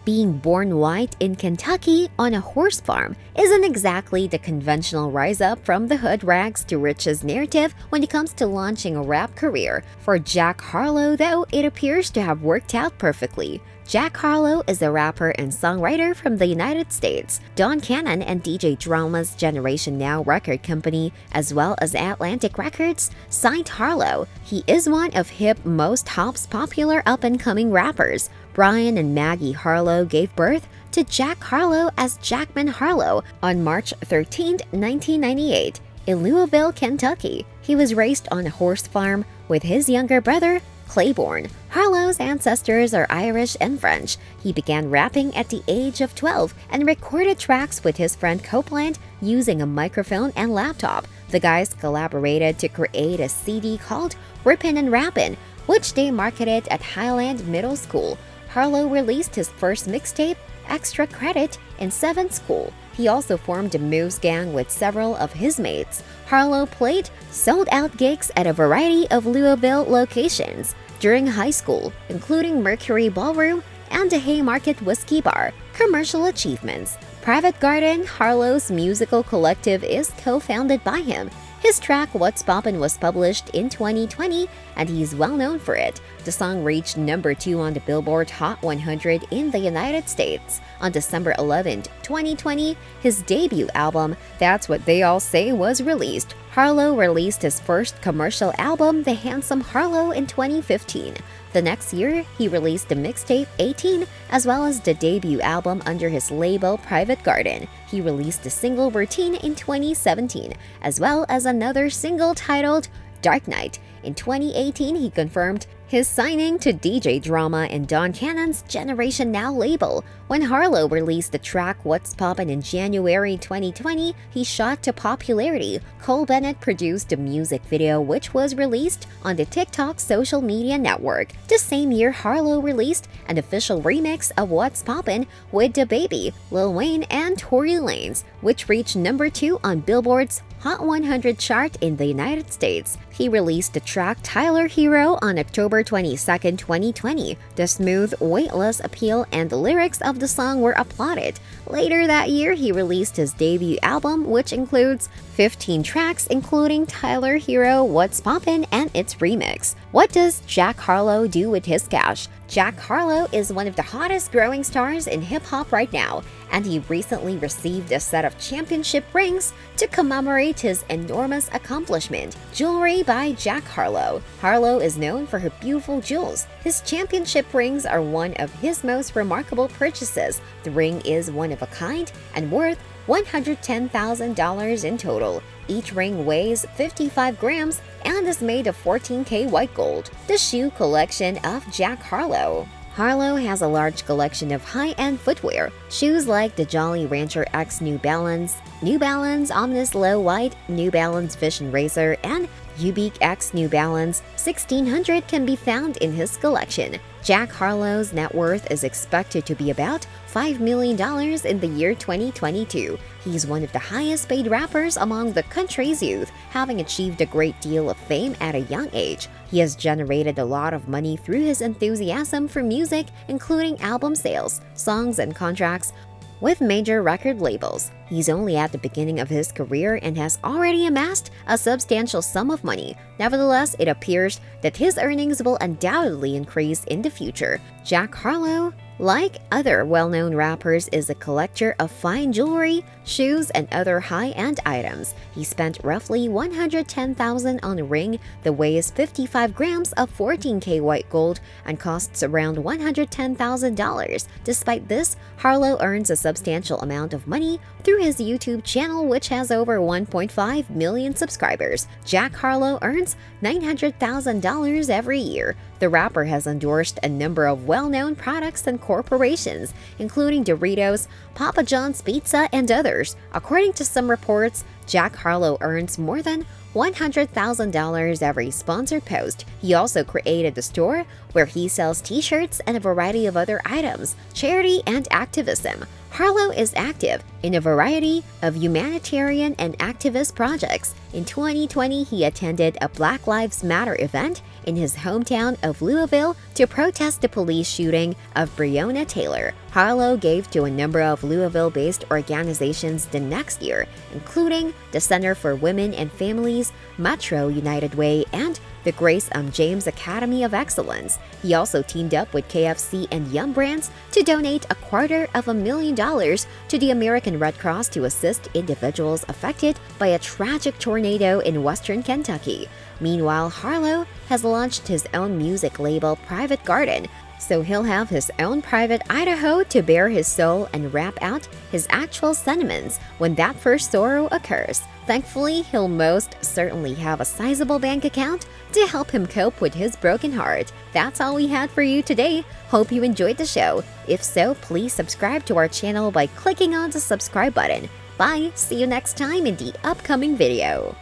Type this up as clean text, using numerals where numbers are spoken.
Being born white in Kentucky on a horse farm isn't exactly the conventional rise up from the hood rags to riches narrative when it comes to launching a rap career. For Jack Harlow, though, it appears to have worked out perfectly. Jack Harlow is a rapper and songwriter from the United States. Don Cannon and DJ Drama's Generation Now record company, as well as Atlantic Records, signed Harlow. He is one of hip hop's popular up-and-coming rappers. Brian and Maggie Harlow gave birth to Jack Harlow as Jackman Harlow on March 13, 1998, in Louisville, Kentucky. He was raised on a horse farm with his younger brother, Claiborne. Harlow's ancestors are Irish and French. He began rapping at the age of 12 and recorded tracks with his friend Copeland using a microphone and laptop. The guys collaborated to create a CD called Rippin' and Rappin', which they marketed at Highland Middle School. Harlow released his first mixtape, Extra Credit, in 7th school. He also formed a Moose Gang with several of his mates. Harlow played sold-out gigs at a variety of Louisville locations during high school, including Mercury Ballroom and the Haymarket Whiskey Bar. Commercial achievements. Private Garden, Harlow's musical collective, is co-founded by him. His track What's Poppin' was published in 2020, and he's well known for it. The song reached number 2 on the Billboard Hot 100 in the United States. On December 11, 2020, his debut album, That's What They All Say, was released. Harlow released his first commercial album, The Handsome Harlow, in 2015. The next year, he released the mixtape 18, as well as the debut album under his label Private Garden. He released the single Routine in 2017, as well as another single titled Dark Night. In 2018, he confirmed his signing to DJ Drama and Don Cannon's Generation Now label. When Harlow released the track What's Poppin' in January 2020, he shot to popularity. Cole Bennett produced the music video, which was released on the TikTok social media network. The same year, Harlow released an official remix of What's Poppin' with DaBaby, Lil Wayne, and Tory Lanez, which reached number 2 on Billboard's Hot 100 chart in the United States. He released the track Tyler Hero on October 22, 2020. The smooth, weightless appeal and the lyrics of the song were applauded. Later that year, he released his debut album, which includes 15 tracks, including Tyler Hero, What's Poppin', and its remix. What does Jack Harlow do with his cash? Jack Harlow is one of the hottest growing stars in hip-hop right now, and he recently received a set of championship rings to commemorate his enormous accomplishment. Jewelry by Jack Harlow. Harlow is known for her beautiful jewels. His championship rings are one of his most remarkable purchases. The ring is one of a kind and worth $110,000 in total. Each ring weighs 55 grams and is made of 14K white gold. The shoe collection of Jack Harlow. Harlow has a large collection of high-end footwear. Shoes like the Jolly Rancher X New Balance, Omnis Low White, New Balance Vision Racer, and Ubique X New Balance 1600 can be found in his collection. Jack Harlow's net worth is expected to be about $5 million in the year 2022. He's one of the highest paid rappers among the country's youth, having achieved a great deal of fame at a young age. He has generated a lot of money through his enthusiasm for music, including album sales, songs, and contracts with major record labels. He's only at the beginning of his career and has already amassed a substantial sum of money. Nevertheless, it appears that his earnings will undoubtedly increase in the future. Jack Harlow, like other well-known rappers, is a collector of fine jewelry, shoes, and other high-end items. He spent roughly $110,000 on a ring that weighs 55 grams of 14K white gold and costs around $110,000. Despite this, Harlow earns a substantial amount of money through his YouTube channel, which has over 1.5 million subscribers. Jack Harlow earns $900,000 every year. The rapper has endorsed a number of well-known products and corporations, including Doritos, Papa John's Pizza, and others. According to some reports, Jack Harlow earns more than $100,000 every sponsored post. He also created a store where he sells t-shirts and a variety of other items, charity, and activism. Harlow is active. in a variety of humanitarian and activist projects. In 2020, he attended a Black Lives Matter event in his hometown of Louisville to protest the police shooting of Breonna Taylor. Harlow gave to a number of Louisville-based organizations the next year, including the Center for Women and Families, Metro United Way, and the Grace James Academy of Excellence. He also teamed up with KFC and Yum Brands to donate $250,000 to the American Red Cross to assist individuals affected by a tragic tornado in western Kentucky. Meanwhile, Harlow has launched his own music label, Private Garden, so he'll have his own private Idaho to bare his soul and rap out his actual sentiments when that first sorrow occurs. Thankfully, he'll most certainly have a sizable bank account to help him cope with his broken heart. That's all we had for you today. Hope you enjoyed the show. If so, please subscribe to our channel by clicking on the subscribe button. Bye! See you next time in the upcoming video.